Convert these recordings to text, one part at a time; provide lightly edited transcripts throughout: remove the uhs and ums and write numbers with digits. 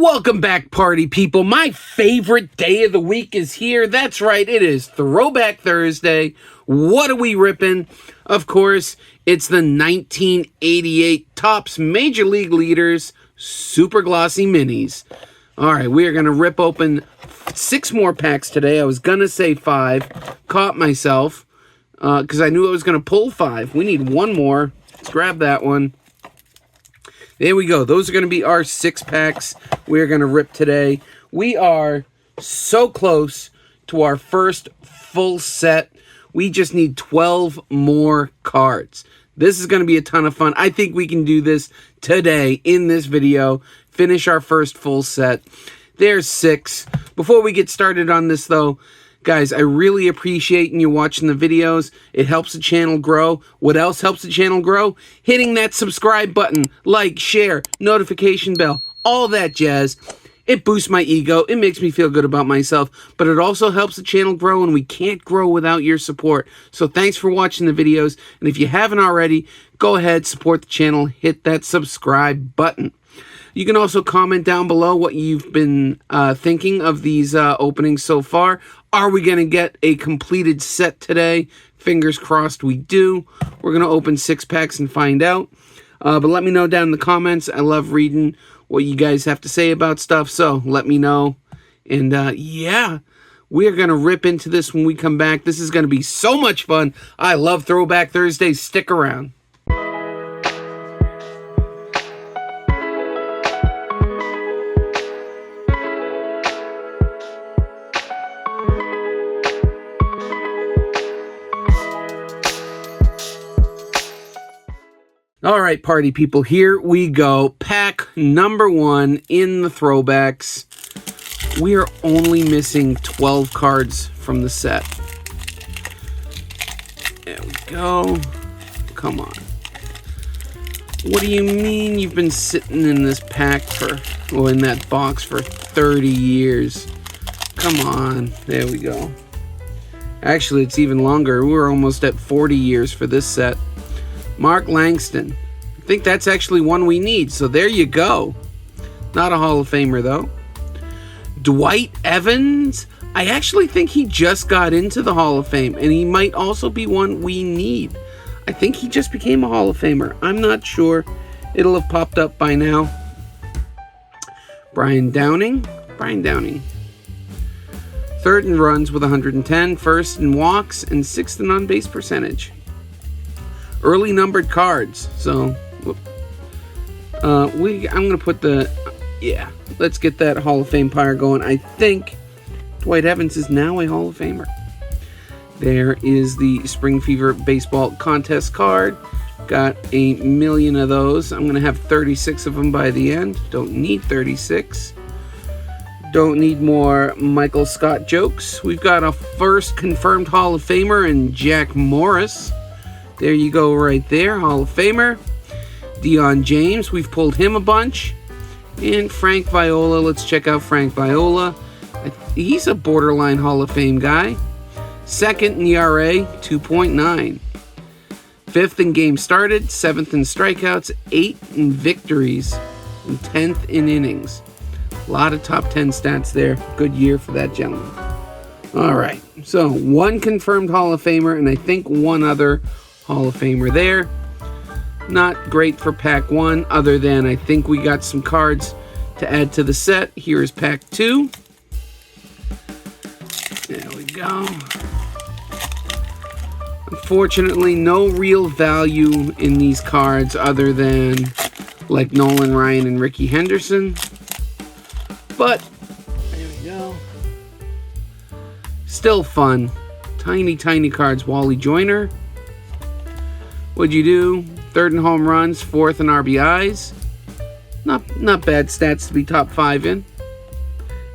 Welcome back, party people. My favorite day of the week is here. That's right, it is Throwback Thursday. What are we ripping? Of course, it's the 1988 Topps Major League Leaders Super Glossy Minis. All right, we are going to rip open 6 more packs today. I was going to say 5. Caught myself because I knew I was going to pull 5. We need 1 more. Let's grab that one. There we go. Those are going to be our 6 packs we're going to rip today. We are so close to our first full set. We just need 12 more cards. This is going to be a ton of fun. I think we can do this today in this video. Finish our first full set. There's 6. Before we get started on this, though, guys, I really appreciate you watching the videos. It helps the channel grow. What else helps the channel grow? Hitting that subscribe button, like, share, notification bell, all that jazz. It boosts my ego. It makes me feel good about myself, but it also helps the channel grow, and we can't grow without your support. So thanks for watching the videos, and if you haven't already, go ahead, support the channel, hit that subscribe button. You can also comment down below what you've been thinking of these openings so far. Are we going to get a completed set today? Fingers crossed we do. We're going to open 6 packs and find out. But let me know down in the comments. I love reading what you guys have to say about stuff, so let me know. And yeah, we're going to rip into this when we come back. This is going to be so much fun. I love Throwback Thursday. Stick around. All right, party people, here we go. Pack number 1 in the throwbacks. We are only missing 12 cards from the set. There we go. Come on. What do you mean you've been sitting in this pack or in that box for 30 years? Come on. There we go. Actually, it's even longer. We're almost at 40 years for this set. Mark Langston. I think that's actually one we need, so there you go. Not a Hall of Famer, though. Dwight Evans. I actually think he just got into the Hall of Fame, and he might also be one we need. I think he just became a Hall of Famer. I'm not sure. It'll have popped up by now. Brian Downing. 3rd in runs with 110, 1st in walks, and 6th in on-base percentage. Early numbered cards, so I'm gonna put let's get that Hall of Fame pyre going. I think Dwight Evans is now a Hall of Famer. There is the Spring Fever Baseball Contest card. Got a million of those. I'm gonna have 36 of them by the end. Don't need 36. Don't need more Michael Scott jokes. We've got a first confirmed Hall of Famer in Jack Morris. There you go right there, Hall of Famer. Dion James, we've pulled him a bunch. And Frank Viola, let's check out Frank Viola. He's a borderline Hall of Fame guy. 2nd in ERA, 2.9. 5th in games started, 7th in strikeouts, 8th in victories, and 10th in innings. A lot of top 10 stats there. Good year for that gentleman. All right, so 1 confirmed Hall of Famer, and I think 1 other Hall of Famer there. Not great for pack 1, other than I think we got some cards to add to the set. Here is pack 2. There we go. Unfortunately, no real value in these cards other than like Nolan Ryan and Ricky Henderson. But there we go. Still fun. Tiny cards. Wally Joyner. What'd you do? 3rd in home runs, 4th in RBIs. Not bad stats to be top 5 in.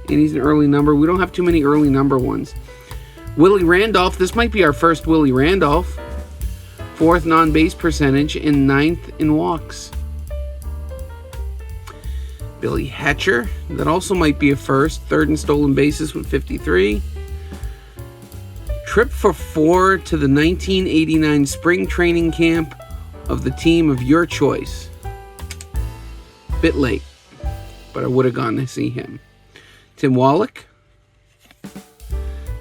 And he's an early number. We don't have too many early number ones. Willie Randolph. This might be our first Willie Randolph. 4th in on-base percentage and 9th in walks. Billy Hatcher. That also might be a first. 3rd in stolen bases with 53. Trip for 4 to the 1989 spring training camp of the team of your choice. Bit late, but I would have gone to see him. Tim Wallach.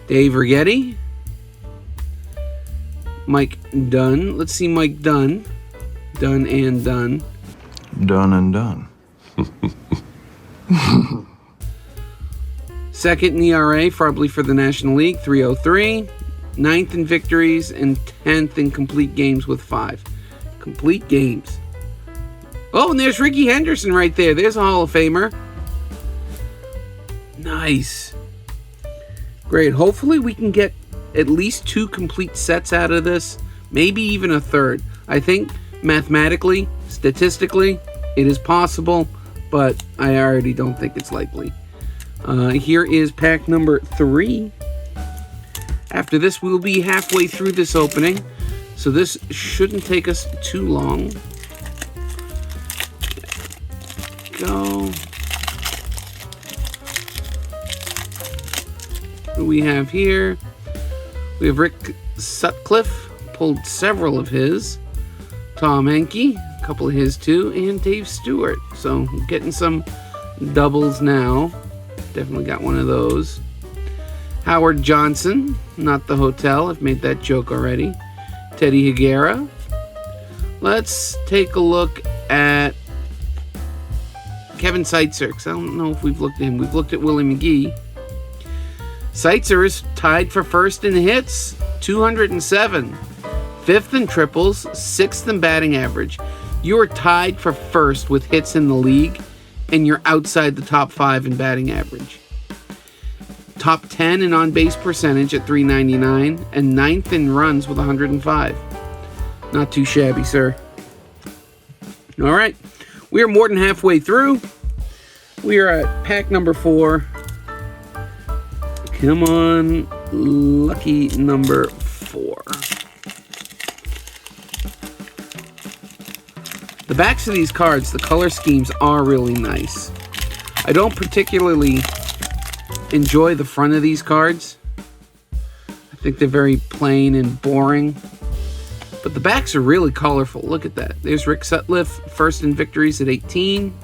Dave Righetti. Mike Dunn. Let's see Mike Dunn. Dunn and Dunn. Done and done. Second in ERA, probably for the National League, 303. Ninth in victories and 10th in complete games with 5. Complete games. Oh, and there's Ricky Henderson right there. There's a Hall of Famer. Nice. Great. Hopefully we can get at least 2 complete sets out of this. Maybe even a third. I think mathematically, statistically, it is possible, but I already don't think it's likely. Here is pack number 3. After this, we'll be halfway through this opening, so this shouldn't take us too long. Go. What do we have here? We have Rick Sutcliffe, pulled several of his. Tom Henke, a couple of his too, and Dave Stewart. So getting some doubles now. Definitely got one of those. Howard Johnson, not the hotel. I've made that joke already. Teddy Higuera. Let's take a look at Kevin Seitzer, because I don't know if we've looked at him. We've looked at Willie McGee. Seitzer is tied for first in hits, 207. Fifth in triples, 6th in batting average. You are tied for first with hits in the league, and you're outside the top 5 in batting average. Top 10 in on-base percentage at 399, and 9th in runs with 105. Not too shabby, sir. All right, we are more than halfway through. We are at pack number 4. Come on, lucky number 4. The backs of these cards, the color schemes are really nice. I don't particularly enjoy the front of these cards. I think they're very plain and boring. But the backs are really colorful. Look at that. There's Rick Sutcliffe, first in victories at 18.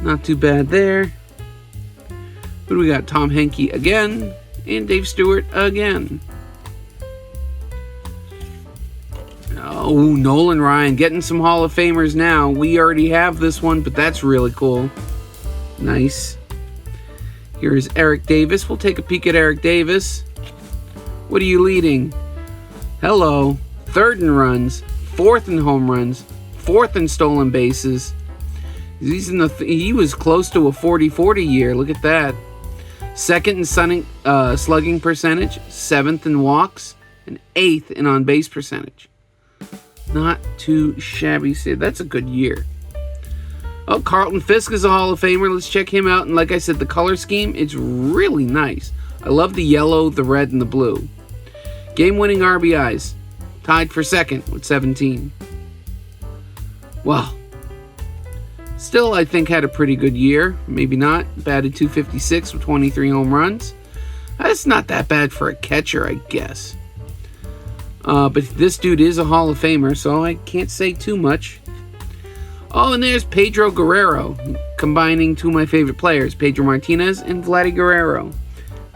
Not too bad there. But we got Tom Henke again, and Dave Stewart again. Oh, Nolan Ryan, getting some Hall of Famers now. We already have this one, but that's really cool. Nice. Here's Eric Davis. We'll take a peek at Eric Davis. What are you leading? Hello. 3rd in runs, 4th in home runs, 4th in stolen bases. He's in he was close to a 40-40 year. Look at that. 2nd in slugging percentage, 7th in walks, and 8th in on-base percentage. Not too shabby. That's a good year. Oh, Carlton Fisk is a Hall of Famer. Let's check him out. And like I said, the color scheme, it's really nice. I love the yellow, the red, and the blue. Game-winning RBIs. Tied for 2nd with 17. Well, still, I think had a pretty good year. Maybe not. Batted .256 with 23 home runs. That's not that bad for a catcher, I guess. But this dude is a Hall of Famer, so I can't say too much. Oh, and there's Pedro Guerrero, combining 2 of my favorite players, Pedro Martinez and Vladdy Guerrero.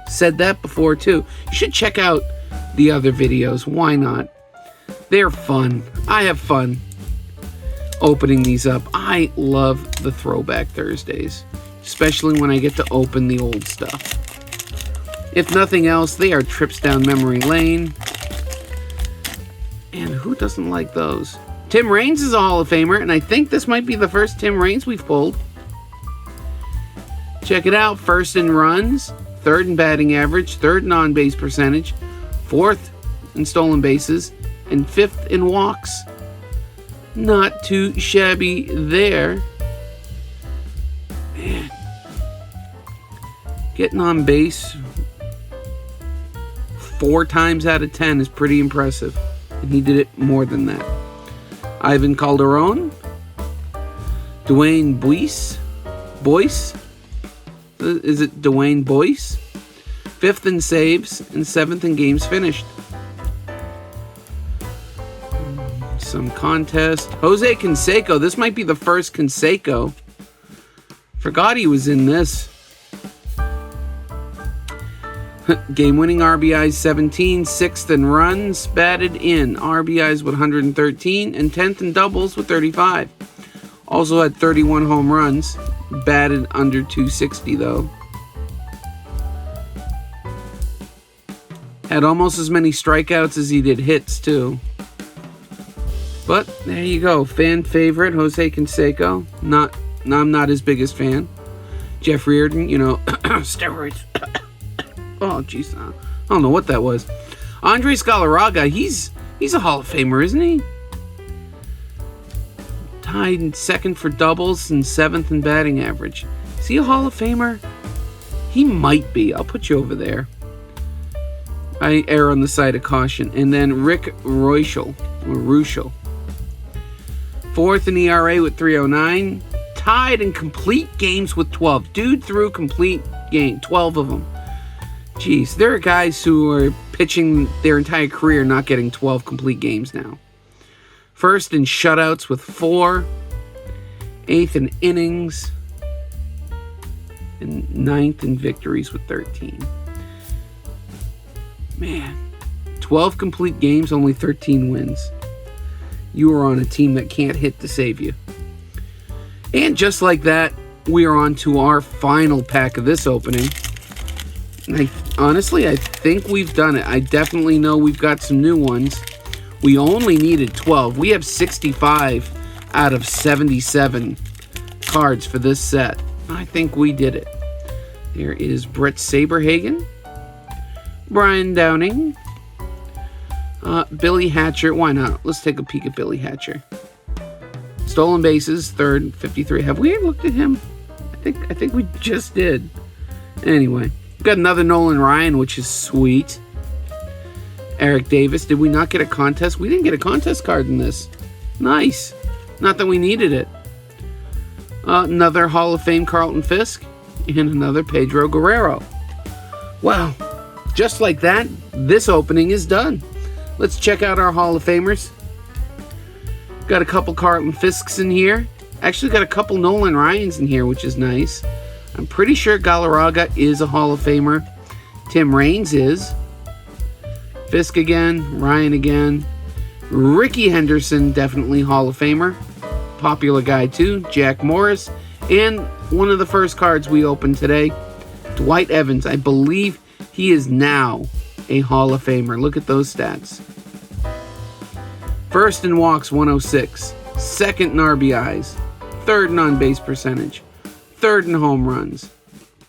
Said that before, too. You should check out the other videos. Why not? They're fun. I have fun opening these up. I love the Throwback Thursdays, especially when I get to open the old stuff. If nothing else, they are trips down memory lane. And who doesn't like those? Tim Raines is a Hall of Famer, and I think this might be the first Tim Raines we've pulled. Check it out. 1st in runs, 3rd in batting average, 3rd in on-base percentage, 4th in stolen bases, and 5th in walks. Not too shabby there. Man. Getting on base 4 times out of 10 is pretty impressive. And he did it more than that. Ivan Calderon. Dwayne Boyce. Is it Dwayne Boyce? 5th in saves and 7th in games finished. Some contest. Jose Canseco. This might be the first Canseco Forgot he was in this. Game-winning RBIs 17, 6th in runs batted in. RBIs with 113 and 10th in doubles with 35. Also had 31 home runs, batted under 260 though. Had almost as many strikeouts as he did hits too. But there you go, fan favorite Jose Canseco. I'm not his biggest fan. Jeff Reardon, steroids. Oh, jeez, I don't know what that was. Andres Galarraga, he's a Hall of Famer, isn't he? Tied in 2nd for doubles and 7th in batting average. Is he a Hall of Famer? He might be. I'll put you over there. I err on the side of caution. And then Rick Ruschel. 4th in ERA with 309. Tied in complete games with 12. Dude threw complete game, 12 of them. Jeez, there are guys who are pitching their entire career not getting 12 complete games now. 1st in shutouts with 4. 8th in innings. And 9th in victories with 13. Man, 12 complete games, only 13 wins. You are on a team that can't hit to save you. And just like that, we are on to our final pack of this opening. Honestly, I think we've done it. I definitely know we've got some new ones. We only needed 12. We have 65 out of 77 cards for this set. I think we did it. There is Brett Saberhagen, Brian Downing, Billy Hatcher. Why not? Let's take a peek at Billy Hatcher. Stolen bases, 3rd, 53. Have we looked at him? I think we just did. Anyway, we've got another Nolan Ryan, which is sweet. Eric Davis. Did we not get a contest? We didn't get a contest card in this. Nice. Not that we needed it. Another Hall of Fame Carlton Fisk. And another Pedro Guerrero. Wow. Just like that, this opening is done. Let's check out our Hall of Famers. Got a couple Carlton Fisks in here. Actually got a couple Nolan Ryans in here, which is nice. I'm pretty sure Galarraga is a Hall of Famer. Tim Raines is. Fisk again. Ryan again. Ricky Henderson, definitely Hall of Famer. Popular guy too. Jack Morris. And one of the first cards we opened today, Dwight Evans. I believe he is now a Hall of Famer. Look at those stats. 1st in walks, 106. 2nd in RBIs. 3rd in on-base percentage. 3rd in home runs.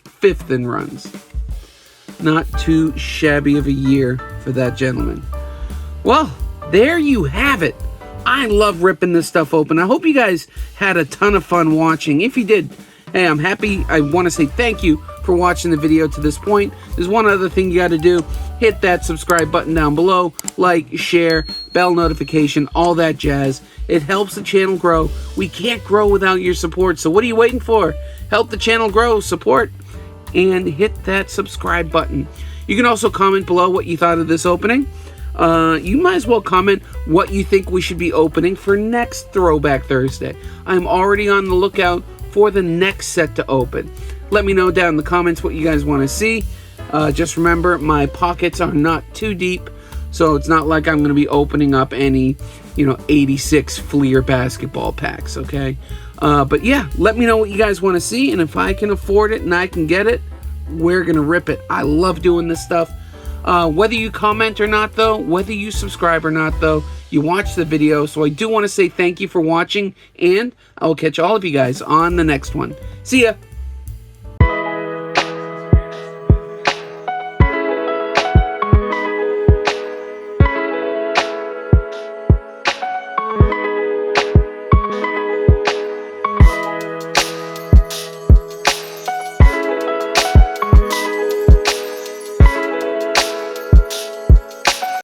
5th in runs. Not too shabby of a year for that gentleman. Well, there you have it. I love ripping this stuff open. I hope you guys had a ton of fun watching. If you did, hey, I'm happy. I want to say thank you for watching the video to this point. There's one other thing you got to do. Hit that subscribe button down below. Like, share, bell notification, all that jazz. It helps the channel grow. We can't grow without your support. So what are you waiting for? Help the channel grow, support, and hit that subscribe button. You can also comment below what you thought of this opening. You might as well comment what you think we should be opening for next Throwback Thursday. I'm already on the lookout for the next set to open. Let me know down in the comments what you guys want to see. Just remember, my pockets are not too deep, so it's not like I'm going to be opening up any, 86 Fleer basketball packs, okay? But yeah, let me know what you guys want to see, and if I can afford it and I can get it, we're going to rip it. I love doing this stuff. Whether you comment or not, though, whether you subscribe or not, though, you watch the video. So I do want to say thank you for watching, and I will catch all of you guys on the next one. See ya!